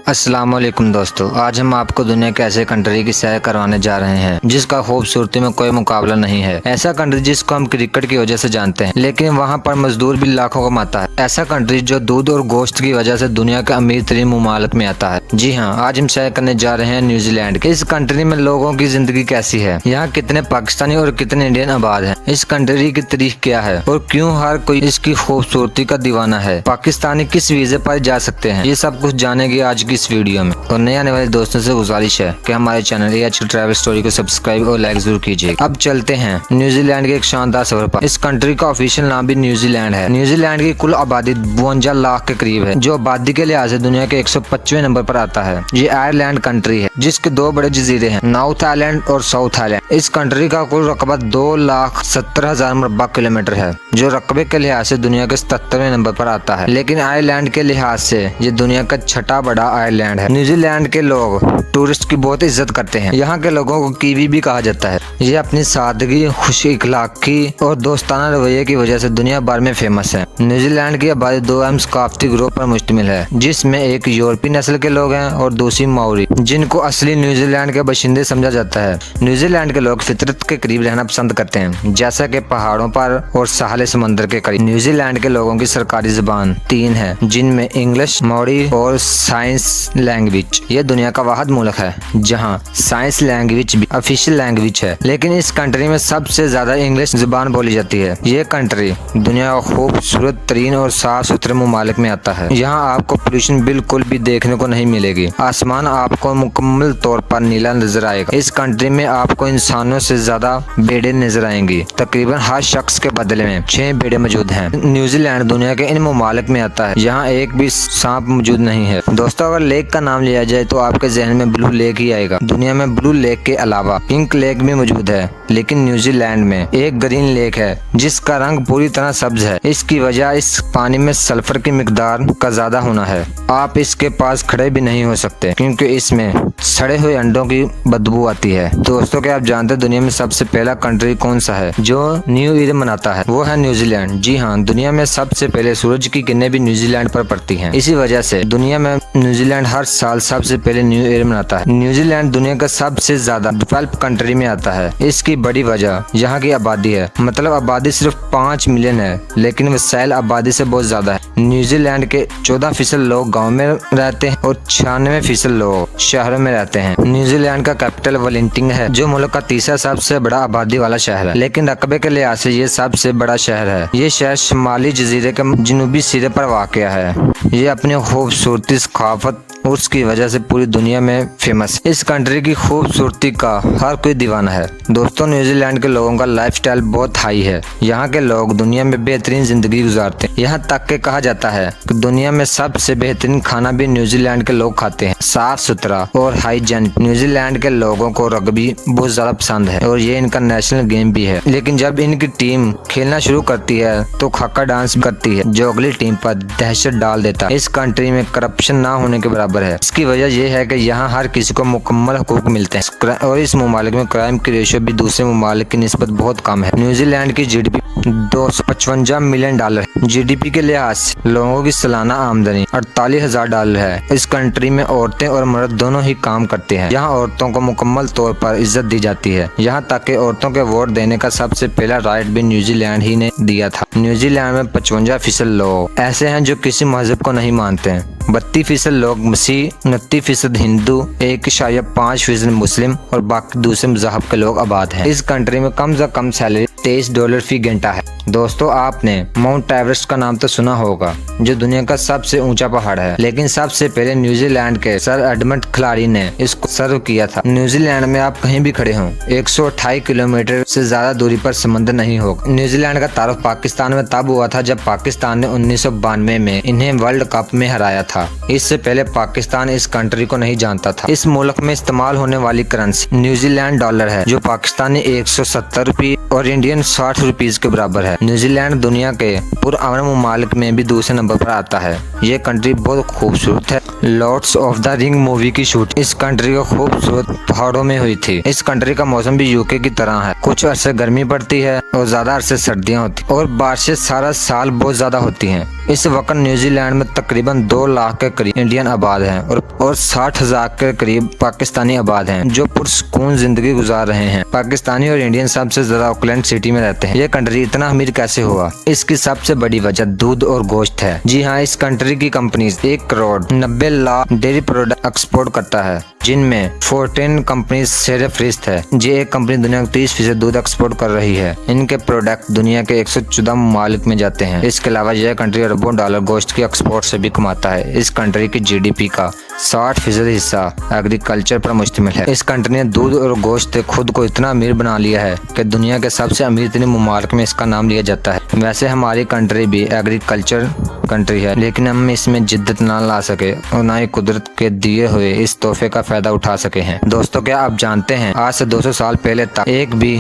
अस्सलाम वालेकुम दोस्तों, आज हम आपको दुनिया के ऐसे कंट्री की सैर करवाने जा रहे हैं जिसका खूबसूरती में कोई मुकाबला नहीं है। ऐसा कंट्री जिसको हम क्रिकेट की वजह से जानते हैं, लेकिन वहाँ पर मजदूर भी लाखों कमाता है। ऐसा कंट्री जो दूध और गोश्त की वजह से दुनिया के अमीर तरीन ममालिक में आता है। जी हाँ, आज हम सैर करने जा रहे हैं न्यूजीलैंड के। इस कंट्री में लोगों की जिंदगी कैसी है, यहाँ कितने पाकिस्तानी और कितने इंडियन आबाद हैं, इस कंट्री की तारीख क्या है और क्यों हर कोई इसकी खूबसूरती का दीवाना है। पाकिस्तानी किस वीजे पर जा सकते हैं, ये सब कुछ जानेंगे आज की इस वीडियो में। और नए आने वाले दोस्तों से गुजारिश है कि हमारे चैनल AH ट्रैवल स्टोरी को सब्सक्राइब और लाइक जरूर कीजिए। अब चलते हैं न्यूजीलैंड के एक शानदार सफर पर। इस कंट्री का ऑफिशियल नाम भी न्यूजीलैंड है। न्यूजीलैंड की कुल आबादी 52 लाख के करीब है, जो आबादी के लिहाज से दुनिया के 125वें नंबर पर आता है। ये आयरलैंड कंट्री है जिसके दो बड़े जजीरे हैं, नॉर्थ आइलैंड और साउथ आइलैंड। इस कंट्री का कुल रकबा 2,70,000 मुरब्बा किलोमीटर है, जो रकबे के लिहाज से दुनिया के 77वें नंबर पर आता है। लेकिन आयरलैंड के लिहाज से ये दुनिया का छठा बड़ा आयरलैंड है। न्यूजीलैंड के लोग टूरिस्ट की बहुत इज्जत करते हैं। यहाँ के लोगों को कीवी भी कहा जाता है। ये अपनी सादगी, खुश इखलाकी और दोस्ताना रवैये की वजह से दुनिया भर में फेमस है। न्यूजीलैंड की आबादी दो अहम सकाफती ग्रुप पर मुश्तमिल है, जिसमें एक यूरोपीय नस्ल के लोग हैं और दूसरी माओरी, जिनको असली न्यूजीलैंड के बाशिंदे समझा जाता है। न्यूजीलैंड के लोग फितरत के करीब रहना पसंद करते हैं, जैसा कि पहाड़ों पर और साहले समंदर के करीब। न्यूजीलैंड के लोगों की सरकारी जुबान 3 है, जिनमें इंग्लिश, माओरी और साइंस लैंग्वेज। ये दुनिया का वाहिद मुल्क है जहाँ साइंस लैंग्वेज भी ऑफिशियल लैंग्वेज है, लेकिन इस कंट्री में सबसे ज्यादा इंग्लिश जुबान बोली जाती है। ये कंट्री दुनिया का खूबसूरत तरीन और साफ सुथरे ममालिक में आता है। यहाँ आपको पोल्यूशन बिल्कुल भी देखने को नहीं मिलेगी। आसमान आपको मुकम्मल तौर पर नीला नजर आएगा। इस कंट्री में आपको इंसानों से ज्यादा भेड़ें नजर आएंगी। तकरीबन हर शख्स के बदले में 6 भेड़ें मौजूद हैं। न्यूजीलैंड दुनिया के इन ममालिक में आता है, यहाँ एक भी सांप मौजूद नहीं है। दोस्तों, अगर लेक का नाम लिया जाए तो आपके जहन में ब्लू लेक ही आएगा। दुनिया में ब्लू लेक के अलावा पिंक लेक भी मौजूद है, लेकिन न्यूजीलैंड में एक ग्रीन लेक है जिसका रंग पूरी तरह सब्ज है। इसकी वजह इस पानी में सल्फर की मिकदार का ज्यादा होना है। आप इसके पास खड़े भी नहीं हो सकते क्योंकि इसमें सड़े हुए अंडों की बदबू आती है। दोस्तों, क्या आप जानते हैं दुनिया में सबसे पहला कंट्री कौन सा है जो न्यू ईयर मनाता है? वो है न्यूजीलैंड। जी हाँ, दुनिया में सबसे पहले सूरज की किरणें भी न्यूजीलैंड पर पड़ती हैं। इसी वजह से दुनिया में न्यूजीलैंड हर साल सबसे पहले न्यू ईयर मनाता है। न्यूजीलैंड दुनिया का सबसे ज्यादा डेवलप कंट्री में आता है। इसकी बड़ी वजह यहाँ की आबादी है। मतलब आबादी सिर्फ 5 मिलियन है, लेकिन वसाइल आबादी से बहुत ज्यादा है। न्यूजीलैंड के 14% लोग गाँव में रहते हैं और 96% लोग शहरों में रहते हैं। न्यूजीलैंड का कैपिटल वेलिंगटन है, जो मुल्क का तीसरा सबसे बड़ा आबादी वाला शहर है, लेकिन रकबे के लिहाज से ये सबसे बड़ा शहर है। ये शहर शुमाली जजीरे के जनूबी सिरे पर वाक़या है। ये अपनी खूबसूरती, सकाफत और उसकी वजह से पूरी दुनिया में फेमस है। इस कंट्री की खूबसूरती का हर कोई दीवाना है। दोस्तों, न्यूजीलैंड के लोगों का लाइफस्टाइल बहुत हाई है। यहाँ के लोग दुनिया में बेहतरीन जिंदगी गुजारते हैं। यहाँ तक के कहा जाता है कि दुनिया में सबसे बेहतरीन खाना भी न्यूजीलैंड के लोग खाते हैं, साफ सुथरा और हाइजीनिक। न्यूजीलैंड के लोगों को रग्बी बहुत ज्यादा पसंद है और ये इनका नेशनल गेम भी है। लेकिन जब इनकी टीम खेलना शुरू करती है तो खाका डांस करती है, जो अगली टीम पर दहशत डाल देता है। इस कंट्री में करप्शन ना होने के बराबर है। इसकी वजह यह है कि यहाँ हर किसी को मुकम्मल हुकूक मिलते हैं और इस ममालिक में क्राइम की रेशियो भी दूसरे ममालिक की निस्बत बहुत कम है। न्यूजीलैंड की GDP $255 मिलियन GDP के लिहाज से लोगों की सालाना आमदनी $48,000 है। इस कंट्री में औरतें और मर्द दोनों ही काम करते हैं। यहाँ औरतों को मुकम्मल तौर पर इज्जत दी जाती है। यहाँ तक कि औरतों के वोट देने का सबसे पहला राइट भी न्यूजीलैंड ही ने दिया था। न्यूजीलैंड में 55% लोग ऐसे हैं जो किसी मजहब को नहीं मानते हैं। 32% लोग मसीह, 29% हिंदू, 1.5% मुस्लिम और बाकी दूसरे मजहब के लोग आबाद हैं। इस कंट्री में कम से कम सैलरी $23 फी घंटा है। दोस्तों, आपने माउंट एवरेस्ट का नाम तो सुना होगा, जो दुनिया का सबसे ऊंचा पहाड़ है, लेकिन सबसे पहले न्यूजीलैंड के सर एडमंड खिलाड़ी ने इसको सर्व किया था। न्यूजीलैंड में आप कहीं भी खड़े हों, 128 किलोमीटर से ज्यादा दूरी पर समंदर नहीं होगा। न्यूजीलैंड का तारुफ पाकिस्तान में तब हुआ था जब पाकिस्तान ने 1992 में इन्हें वर्ल्ड कप में हराया था। इससे पहले पाकिस्तान इस कंट्री को नहीं जानता था। इस मुल्क में इस्तेमाल होने वाली करेंसी न्यूजीलैंड डॉलर है, जो पाकिस्तानी 170 रुपये और इंडियन 60 रुपीज के बराबर है। न्यूजीलैंड दुनिया के पुरअमन ममालिक में भी दूसरे नंबर पर आता है। ये कंट्री बहुत खूबसूरत है। Lords of the ring movie की शूट इस कंट्री के खूबसूरत पहाड़ों में हुई थी। इस कंट्री का मौसम भी यूके की तरह है। कुछ अरसे गर्मी पड़ती है और ज्यादा अरसे सर्दियाँ होती और बारिशें सारा साल बहुत ज्यादा होती हैं। इस वक्त न्यूजीलैंड में तकरीबन 2 लाख के करीब इंडियन आबाद हैं और 60,000 के करीब पाकिस्तानी आबाद हैं जो पुरसुकून जिंदगी गुजार रहे हैं। पाकिस्तानी और इंडियन सबसे ज्यादा ऑकलैंड सिटी में रहते हैं। ये कंट्री इतना अमीर कैसे हुआ? इसकी सबसे बड़ी वजह दूध और गोश्त है। जी हाँ, इस कंट्री की company 1 crore 90 lakh dairy product export करता है, जिनमें 14 कंपनी शेर-ए-फहरिस्त है। ये एक कंपनी दुनिया का 30% दूध एक्सपोर्ट कर रही है। इनके प्रोडक्ट दुनिया के 114 ममालिक में जाते हैं। इसके अलावा यह कंट्री अरबों डॉलर गोश्त की एक्सपोर्ट से भी कमाता है। इस कंट्री की GDP का 60% हिस्सा एग्रीकल्चर पर मुश्तमिल है। इस कंट्री ने दूध और गोश्त से खुद को इतना अमीर बना लिया है कि दुनिया के सबसे अमीर 3 ममालिक में इसका नाम लिया जाता है। वैसे हमारी कंट्री भी एग्रीकल्चर कंट्री है, लेकिन हम इसमें जिद्दत ना ला सके और ना ही कुदरत के दिए हुए इस तोहफे का फायदा उठा सके हैं। दोस्तों, क्या आप जानते हैं आज से 200 साल पहले तक एक भी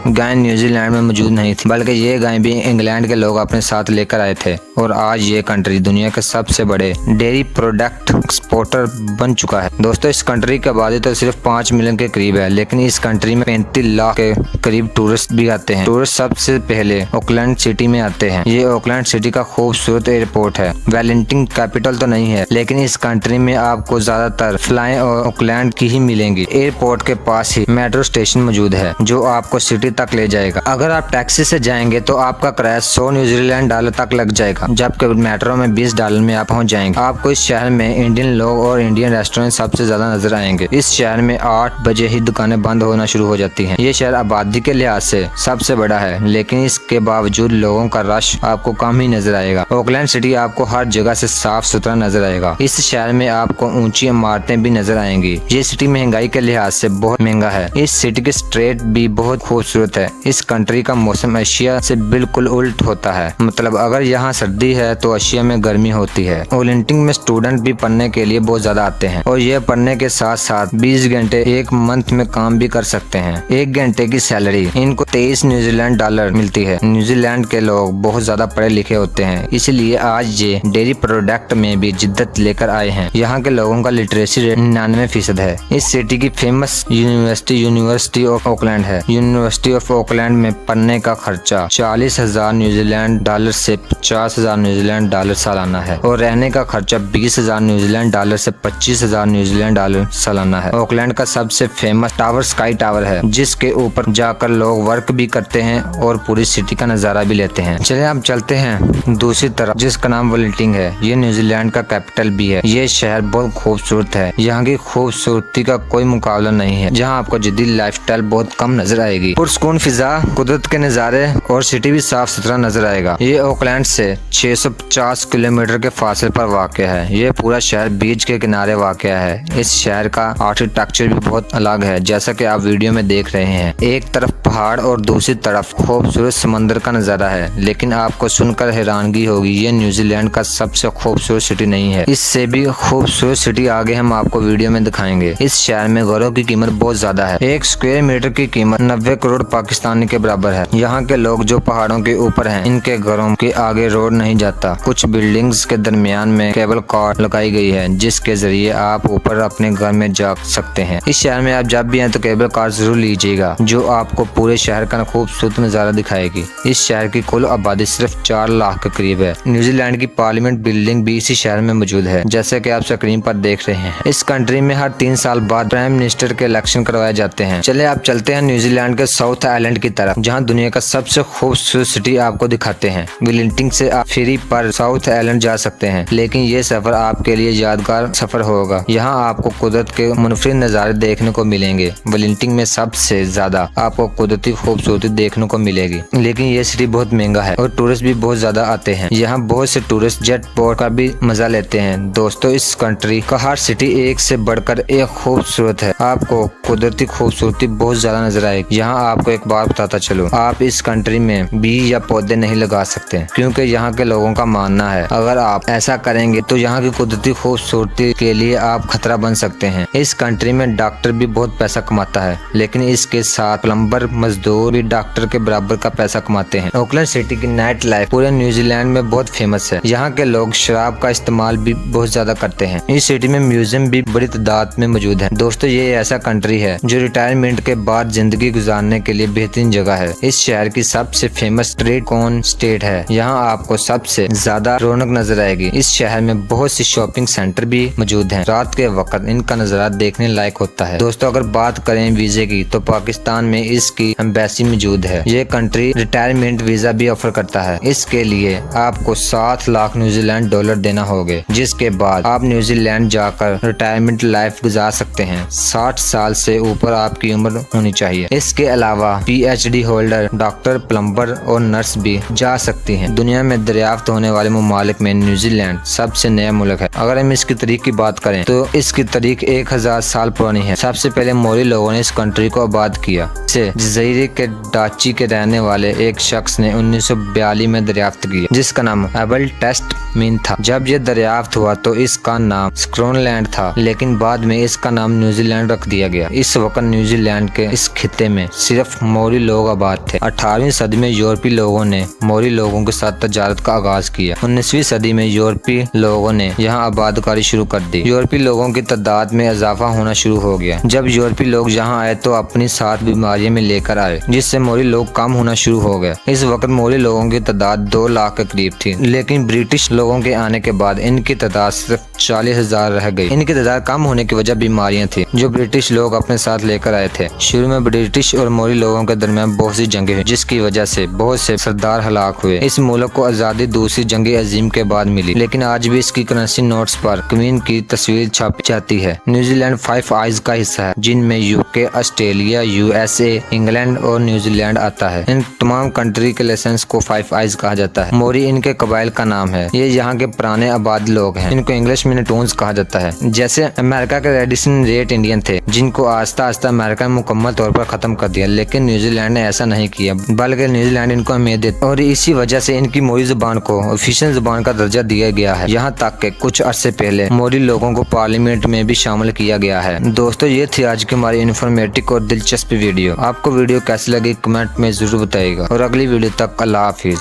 गाय न्यूजीलैंड में मौजूद नहीं थी, बल्कि ये गाय भी इंग्लैंड के लोग अपने साथ लेकर आए थे। और आज ये कंट्री दुनिया के सबसे बड़े डेयरी प्रोडक्ट एक्सपोर्टर बन चुका है। दोस्तों, इस कंट्री की आबादी तो सिर्फ 5 मिलियन के करीब है, लेकिन इस कंट्री में 35 लाख के करीब टूरिस्ट भी आते हैं। टूरिस्ट सबसे पहले ऑकलैंड सिटी में आते हैं। ये ऑकलैंड सिटी का खूबसूरत एयरपोर्ट है। वेलिंगटन कैपिटल तो नहीं है, लेकिन इस कंट्री में आपको ज्यादातर फ्लाई और ऑकलैंड की ही मिलेंगी। एयरपोर्ट के पास ही मेट्रो स्टेशन मौजूद है जो आपको सिटी तक ले जाएगा। अगर आप टैक्सी से जाएंगे तो आपका किराया 100 न्यूजीलैंड डॉलर तक लग जाएगा, जबकि मेट्रो में 20 डॉलर में आप पहुंच जाएंगे। आपको इस शहर में इंडियन लोग और इंडियन रेस्टोरेंट सबसे ज्यादा नजर आएंगे। इस शहर में 8 बजे ही दुकानें बंद होना शुरू हो जाती हैं। ये शहर आबादी के लिहाज से सबसे बड़ा है, लेकिन इसके बावजूद लोगों का रश आपको कम ही नजर आएगा। ऑकलैंड सिटी आपको हर जगह से साफ सुथरा नजर आएगा। इस शहर में आपको ऊंची इमारतें भी नजर आएंगी। ये सिटी महंगाई के लिहाज से बहुत महंगा है। इस सिटी के स्ट्रीट भी बहुत खूबसूरत है। इस कंट्री का मौसम एशिया से बिल्कुल उल्ट होता है। मतलब अगर यहाँ सर्दी है तो एशिया में गर्मी होती है। ओलिंपिक में स्टूडेंट भी पढ़ने के लिए बहुत ज्यादा आते हैं और ये पढ़ने के साथ साथ 20 घंटे एक मंथ में काम भी कर सकते हैं। 1 घंटे की सैलरी इनको 23 न्यूजीलैंड डॉलर मिलती है। न्यूजीलैंड के लोग बहुत ज्यादा पढ़े लिखे होते हैं, इसलिए आज ये डेयरी प्रोडक्ट में भी जिद्दत लेकर आए हैं। यहाँ के लोगों का लिटरेसी रेट 99% है। इस सिटी की फेमस यूनिवर्सिटी ऑफ ऑकलैंड है। यूनिवर्सिटी ऑफ ऑकलैंड में पढ़ने का खर्चा 40,000 न्यूजीलैंड डॉलर से 50,000 न्यूजीलैंड डॉलर सालाना है और रहने का खर्चा 20,000 न्यूजीलैंड डॉलर से 25,000 न्यूजीलैंड डॉलर सालाना है। ऑकलैंड का सबसे फेमस टावर स्काई टावर है, जिसके ऊपर जाकर लोग वर्क भी करते हैं और पूरी सिटी का नजारा भी लेते हैं। चलिए हम चलते हैं दूसरी तरफ, जिसका नाम वेलिंगटन है। ये न्यूजीलैंड का कैपिटल भी है। ये शहर बहुत खूबसूरत है। यहाँ की खूबसूरती का कोई मुकाबला नहीं है। जहाँ आपको जदीद लाइफस्टाइल बहुत कम नजर आएगी। पुरसुकून फिजा, कुदरत के नजारे और सिटी भी साफ सुथरा नजर आएगा। ये ऑकलैंड से 650 किलोमीटर के फासले पर वाक़या है। ये पूरा शहर बीच के किनारे वाक़या है। इस शहर का आर्किटेक्चर भी बहुत अलग है, जैसा कि आप वीडियो में देख रहे हैं। एक तरफ पहाड़ और दूसरी तरफ खूबसूरत समंदर का नजारा है। लेकिन आपको सुनकर हैरानगी होगी, ये न्यूजीलैंड का सबसे खूबसूरत सिटी नहीं है। इससे भी खूबसूरत सिटी आगे हम आपको वीडियो में दिखाएंगे। इस शहर में घरों की कीमत बहुत ज्यादा है। 1 स्क्वायर मीटर की कीमत 90 करोड़ पाकिस्तानी के बराबर है। यहाँ के लोग जो पहाड़ों के ऊपर हैं, इनके घरों के आगे रोड नहीं जाता। कुछ बिल्डिंग्स के दरमियान में केबल कार लगाई गई है, जिसके जरिए आप ऊपर अपने घर में जा सकते हैं। इस शहर में आप जब भी आए तो केबल कार जरूर लीजिएगा, जो आपको पूरे शहर का खूबसूरत नजारा दिखाएगी। इस शहर की कुल आबादी सिर्फ 4 लाख के करीब है। न्यूजीलैंड की पार्लियामेंट बिल्डिंग भी इसी शहर में मौजूद है, जैसे कि आप स्क्रीन पर देख रहे हैं। इस कंट्री में हर 3 साल बाद प्राइम मिनिस्टर के इलेक्शन करवाए जाते हैं। चले आप चलते हैं न्यूजीलैंड के साउथ आइलैंड की तरफ, जहाँ दुनिया का सबसे खूबसूरत सिटी आपको दिखाते हैं। वेलिंगटन से आप फेरी पर साउथ आइलैंड जा सकते हैं, लेकिन ये सफर आपके लिए यादगार सफर होगा। यहाँ आपको कुदरत के मुनफरिद नज़ारे देखने को मिलेंगे। वेलिंगटन में सबसे ज्यादा आपको कुदरती खूबसूरती देखने को मिलेगी, लेकिन ये सिटी बहुत महंगा है और टूरिस्ट भी बहुत ज्यादा आते हैं। यहाँ बहुत से टूरिस्ट जेट बोट का भी मजा लेते हैं। दोस्तों, इस कंट्री का हर सिटी एक से बढ़कर एक खूबसूरत है। आपको कुदरती खूबसूरती बहुत ज्यादा नजर आएगी। यहाँ आपको एक बात बताता चलो, आप इस कंट्री में बीज या पौधे नहीं लगा सकते, क्योंकि यहाँ के लोगों का मानना है अगर आप ऐसा करेंगे तो यहाँ की कुदरती खूबसूरती के लिए आप खतरा बन सकते हैं। इस कंट्री में डॉक्टर भी बहुत पैसा कमाता है, लेकिन इसके साथ प्लम्बर मजदूर भी डॉक्टर के बराबर का पैसा कमाते हैं। ऑकलैंड सिटी की नाइट लाइफ पूरे न्यूजीलैंड में बहुत फेमस है। यहाँ के लोग शराब का इस्तेमाल भी बहुत ज्यादा करते हैं। इस सिटी में म्यूजियम भी बड़ी तादाद में मौजूद है। दोस्तों, ये ऐसा कंट्री है जो रिटायरमेंट के बाद जिंदगी गुजारने के के लिए बेहतरीन जगह है। इस शहर की सबसे फेमस ट्रेड कौन स्टेट है। यहाँ आपको सबसे ज्यादा रौनक नजर आएगी। इस शहर में बहुत सी शॉपिंग सेंटर भी मौजूद हैं। रात के वक्त इनका नजारा देखने लायक होता है। दोस्तों अगर बात करें वीजे की तो पाकिस्तान में इसकी एम्बेसी मौजूद है। ये कंट्री रिटायरमेंट वीजा भी ऑफर करता है। इसके लिए आपको 7 लाख न्यूजीलैंड डॉलर देना होगा, जिसके बाद आप न्यूजीलैंड जाकर रिटायरमेंट लाइफ गुजार सकते हैं। 60 साल से ऊपर आपकी उम्र होनी चाहिए। इसके अलावा PhD होल्डर, डॉक्टर, प्लम्बर और नर्स भी जा सकती हैं। दुनिया में दरियाफ्त होने वाले ममालिक में न्यूजीलैंड सबसे नया मुल्क है। अगर हम इसकी तारीख की बात करें तो इसकी तारीख 1000 साल पुरानी है। सबसे पहले मोरी लोगों ने इस कंट्री को आबाद किया। इसे जजीरे के डाची के रहने वाले एक शख्स ने 1942 में दरियाफ्त किया, जिसका नाम एबल टेस्ट मीन था। जब यह दरियाफ्त हुआ तो इसका नाम स्क्रोनलैंड था, लेकिन बाद में इसका नाम न्यूजीलैंड रख दिया गया। इस वक्त न्यूजीलैंड के इस खित्ते में सिर्फ मोरी लोग आबाद थे। 18वीं सदी में यूरोपीय लोगों ने मोरी लोगों के साथ तजारत का आगाज किया। 19वीं सदी में यूरोपीय लोगों ने यहाँ आबादकारी शुरू कर दी। यूरोपीय लोगों की तादाद में इजाफा होना शुरू हो गया। जब यूरोपीय लोग यहाँ आए तो अपनी साथ बीमारियां में लेकर आए, जिससे मोरी लोग कम होना शुरू हो गए। इस वक्त मोरी लोगों की तादाद 2 लाख के करीब थी, लेकिन ब्रिटिश लोगों के आने के बाद इनकी तादाद सिर्फ 40,000 रह गई। इनकी तादाद कम होने की वजह बीमारियां थी जो ब्रिटिश लोग अपने साथ लेकर आए थे। शुरू में ब्रिटिश और मोरी लोगों के दरमियान बहुत सी जंगें हुई, जिसकी वजह से बहुत से सरदार हलाक हुए। इस मुल्क को आजादी दूसरी जंग अजीम के बाद मिली, लेकिन आज भी इसकी करेंसी नोट्स पर क्वीन की तस्वीर छापी जाती है। न्यूजीलैंड 5 आइज का हिस्सा है, जिनमें UK, ऑस्ट्रेलिया, USA, इंग्लैंड और न्यूजीलैंड आता है। इन तमाम कंट्री के लाइसेंस को 5 आइज कहा जाता है। मोरी इनके कबाइल का नाम है। ये यहाँ के पुराने आबाद लोग हैं। इनको इंग्लिश में टोन्स कहा जाता है। जैसे अमेरिका के रेडिसन रेट इंडियन थे, जिनको आस्ता आस्ता अमेरिका ने मुकम्मल तौर पर खत्म कर दिया, लेकिन न्यूजीलैंड ने ऐसा नहीं किया, बल्कि न्यूजीलैंड इनको अहमियत देता और इसी वजह से इनकी मोरी जुबान को ऑफिशियल जुबान का दर्जा दिया गया है। यहाँ तक कि कुछ अरसे पहले मोरी लोगों को पार्लियामेंट में भी शामिल किया गया है। दोस्तों ये थी आज की हमारी इन्फॉर्मेटिव और दिलचस्प वीडियो। आपको वीडियो कैसी लगी कमेंट में जरूर बताइएगा और अगली वीडियो तक अल्लाह हाफिज।